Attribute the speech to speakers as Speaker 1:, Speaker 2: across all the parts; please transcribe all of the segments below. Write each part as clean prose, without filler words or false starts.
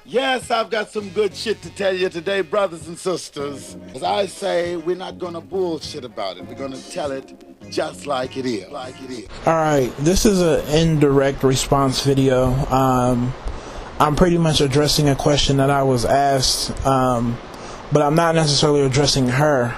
Speaker 1: Yes, I've got some good shit to tell you today, brothers and sisters. As I say, we're not gonna bullshit about it. We're gonna tell it just like it is.
Speaker 2: Alright, this is an indirect response video. I'm pretty much addressing a question that I was asked, but I'm not necessarily addressing her.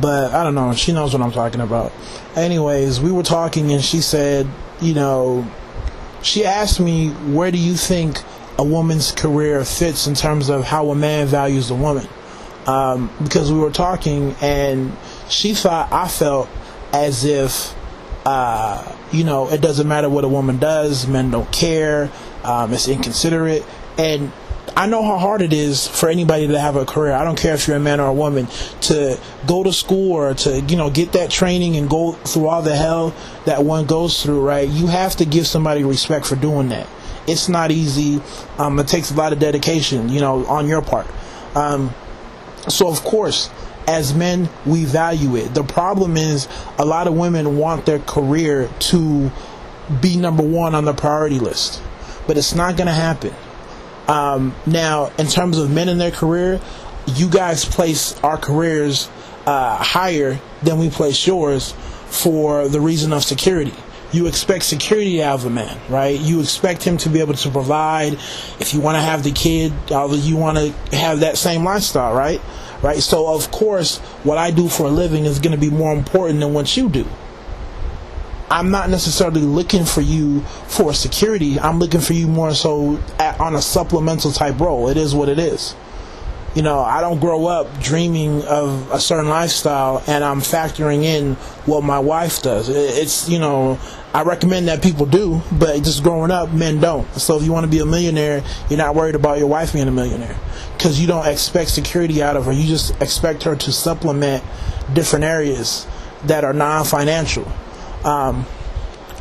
Speaker 2: But I don't know, she knows what I'm talking about. Anyways, we were talking and she said, she asked me, where do you think a woman's career fits in terms of how a man values a woman? Because we were talking and she thought I felt as if, it doesn't matter what a woman does, men don't care, it's inconsiderate. And I know how hard it is for anybody to have a career. I don't care if you're a man or a woman, to go to school or to, get that training and go through all the hell that one goes through, right? You have to give somebody respect for doing that. It's not easy. It takes a lot of dedication, on your part. So of course, as men, we value it. The problem is a lot of women want their career to be number one on the priority list, but it's not going to happen. Now, in terms of men in their career, you guys place our careers higher than we place yours for the reason of security. You expect security out of a man, right? You expect him to be able to provide. If you want to have the kid, you want to have that same lifestyle, right? So, of course, what I do for a living is going to be more important than what you do. I'm not necessarily looking for you for security. I'm looking for you more so on a supplemental type role. It is what it is. I don't grow up dreaming of a certain lifestyle and I'm factoring in what my wife does. It's, I recommend that people do, but just growing up, men don't. So if you want to be a millionaire, you're not worried about your wife being a millionaire because you don't expect security out of her. You just expect her to supplement different areas that are non-financial.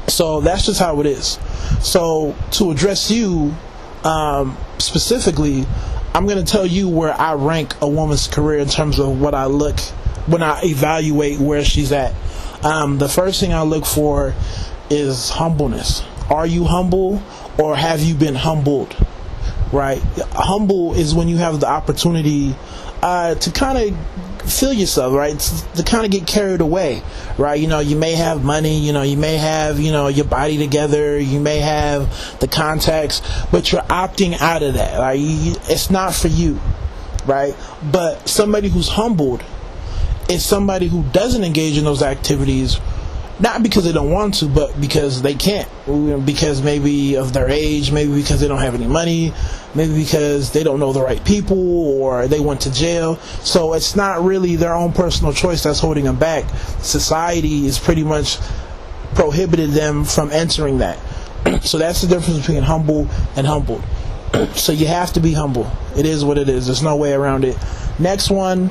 Speaker 2: So that's just how it is. So to address you specifically, I'm going to tell you where I rank a woman's career in terms of what I look when I evaluate where she's at. The first thing I look for is humbleness. Are you humble or have you been humbled? Right? Humble is when you have the opportunity to kind of feel yourself, right? To kind of get carried away, right? You may have money, you may have, your body together, you may have the contacts, but you're opting out of that. Like, it's not for you, right? But somebody who's humbled is somebody who doesn't engage in those activities, not because they don't want to, but because they can't. Because maybe of their age, maybe because they don't have any money, maybe because they don't know the right people, or they went to jail. So it's not really their own personal choice that's holding them back. Society is pretty much prohibited them from entering that. So that's the difference between humble and humbled. So you have to be humble. It is what it is. There's no way around it. Next one,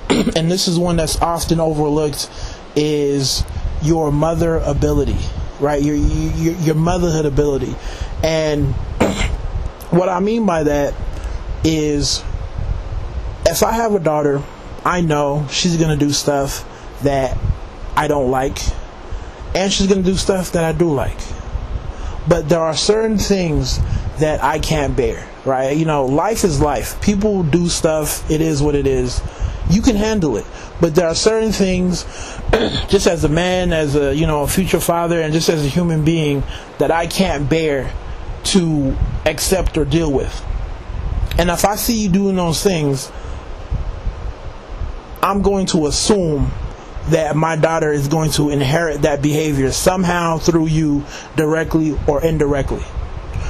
Speaker 2: and this is one that's often overlooked, is your mother ability, right? Your motherhood ability. And what I mean by that is, if I have a daughter, I know she's going to do stuff that I don't like, and she's going to do stuff that I do like. But there are certain things that I can't bear, right? Life is life. People do stuff. It is what it is. You can handle it. But there are certain things, just as a man, as a future father, and just as a human being, that I can't bear to accept or deal with. And if I see you doing those things, I'm going to assume that my daughter is going to inherit that behavior somehow through you, directly or indirectly.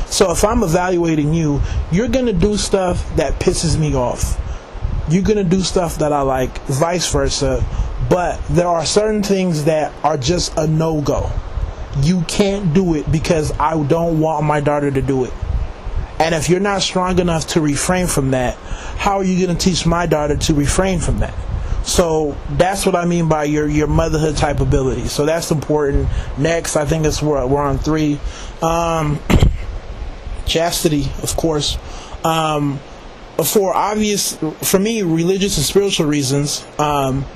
Speaker 2: So if I'm evaluating you, you're going to do stuff that pisses me off. You're going to do stuff that I like, vice versa. But there are certain things that are just a no-go. You can't do it because I don't want my daughter to do it. And if you're not strong enough to refrain from that, how are you going to teach my daughter to refrain from that? So that's what I mean by your motherhood type ability. So that's important. Next, I think we're on 3. Chastity, of course. For me, religious and spiritual reasons,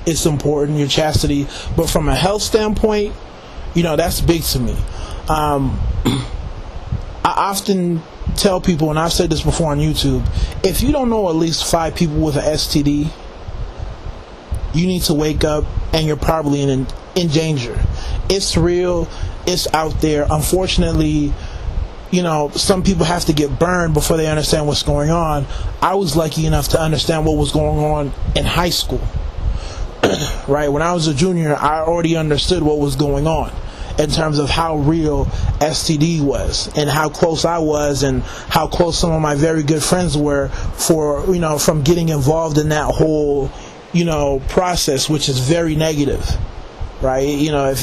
Speaker 2: it's important, your chastity. But from a health standpoint, that's big to me. I often tell people, and I've said this before on YouTube, if you don't know at least 5 people with an STD, you need to wake up, and you're probably in danger. It's real. It's out there. Unfortunately, you know, some people have to get burned before they understand what's going on. I was lucky enough to understand what was going on in high school. Right? When I was a junior, I already understood what was going on in terms of how real STD was, and how close I was, and how close some of my very good friends were for, you know, from getting involved in that whole, you know, process, which is very negative. Right? You know,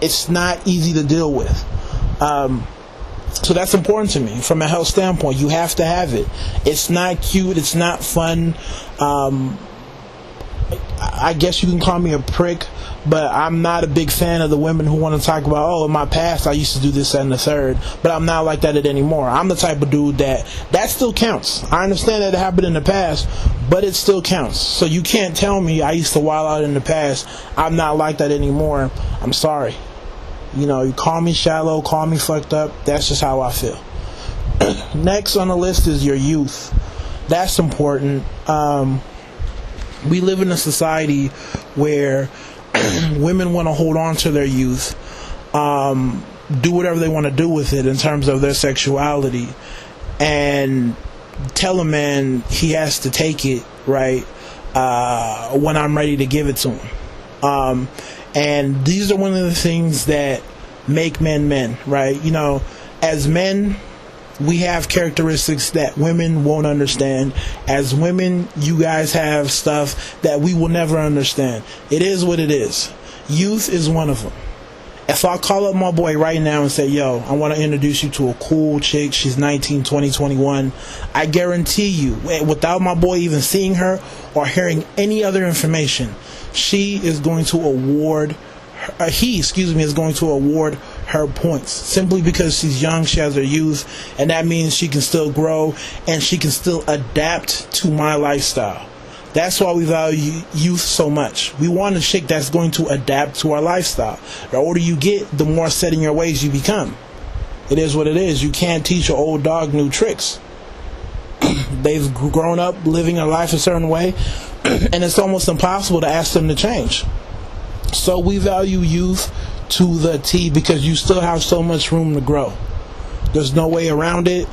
Speaker 2: it's not easy to deal with. So that's important to me from a health standpoint. You have to have it. It's not cute. It's not fun. I guess you can call me a prick, but I'm not a big fan of the women who want to talk about, oh, in my past I used to do this, that, and the third, but I'm not like that anymore. I'm the type of dude that still counts. I understand that it happened in the past, but it still counts. So you can't tell me I used to wild out in the past. I'm not like that anymore. I'm sorry. You know, you call me shallow, call me fucked up. That's just how I feel. Next on the list is your youth. That's important. We live in a society where women want to hold on to their youth, do whatever they want to do with it in terms of their sexuality, and tell a man he has to take it, right, when I'm ready to give it to him. And these are one of the things that make men, right? You know, as men, we have characteristics that women won't understand. As women, you guys have stuff that we will never understand. It is what it is. Youth is one of them. If I call up my boy right now and say, yo, I want to introduce you to a cool chick, she's 19, 20, 21, I guarantee you, without my boy even seeing her or hearing any other information, he is going to award her points, simply because she's young, she has her youth, and that means she can still grow and she can still adapt to my lifestyle. That's why we value youth so much. We want a chick that's going to adapt to our lifestyle. The older you get, the more set in your ways you become. It is what it is. You can't teach an old dog new tricks. They've grown up living a life a certain way, and it's almost impossible to ask them to change. So we value youth to the T, because you still have so much room to grow. There's no way around it.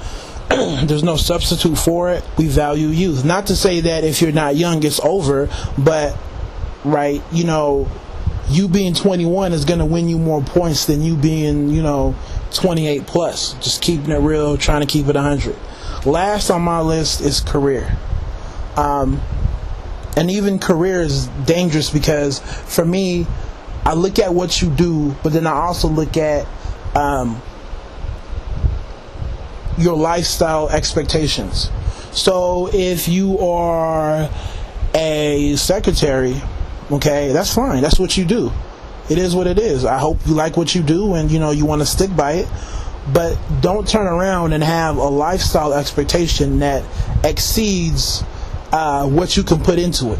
Speaker 2: There's no substitute for it. We value youth. Not to say that if you're not young, it's over, but, right, you know, you being 21 is going to win you more points than you being, 28 plus. Just keeping it real, trying to keep it 100. Last on my list is career. And even career is dangerous, because for me, I look at what you do, but then I also look at your lifestyle expectations. So if you are a secretary, okay, that's fine. That's what you do. It is what it is. I hope you like what you do and you want to stick by it. But don't turn around and have a lifestyle expectation that exceeds what you can put into it.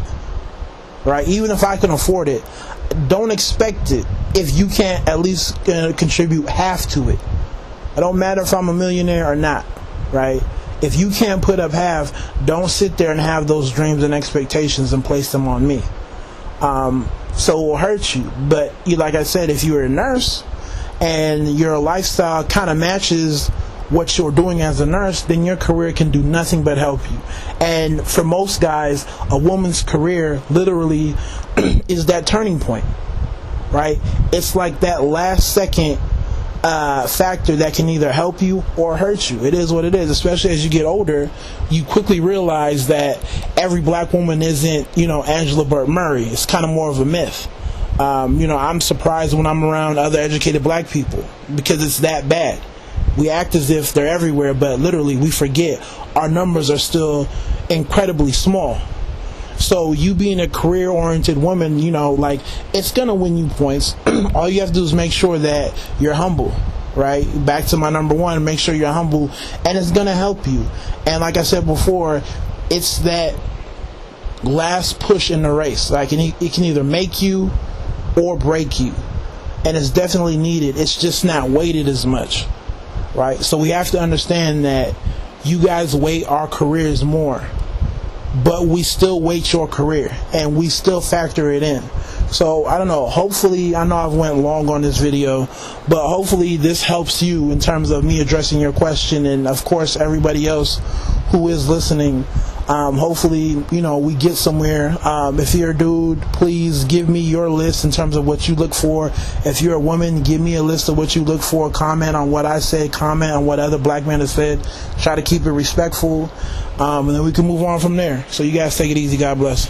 Speaker 2: Right? Even if I can afford it, don't expect it if you can't at least contribute half to it. It don't matter if I'm a millionaire or not, right? If you can't put up half, don't sit there and have those dreams and expectations and place them on me. So it will hurt you. But like I said, if you're a nurse and your lifestyle kind of matches what you're doing as a nurse, then your career can do nothing but help you. And for most guys, a woman's career literally is that turning point, right? It's like that last second factor that can either help you or hurt you. It is what it is. Especially as you get older, you quickly realize that every black woman isn't, Angela Burt Murray. It's kind of more of a myth. I'm surprised when I'm around other educated black people, because it's that bad. We act as if they're everywhere, but literally we forget our numbers are still incredibly small. So you being a career-oriented woman, it's going to win you points. All you have to do is make sure that you're humble, right? Back to my number one, make sure you're humble, and it's going to help you. And like I said before, it's that last push in the race. Like, it can either make you or break you. And it's definitely needed. It's just not weighted as much. right? So we have to understand that you guys weight our careers more, but we still weight your career and we still factor it in. So I don't know, hopefully, I know I've went long on this video, but hopefully this helps you in terms of me addressing your question, and of course everybody else who is listening. Hopefully, you know, we get somewhere. If you're a dude, please give me your list in terms of what you look for. If you're a woman, give me a list of what you look for. Comment on what I said, comment on what other black men have said. Try to keep it respectful, and then we can move on from there. So you guys take it easy. God bless.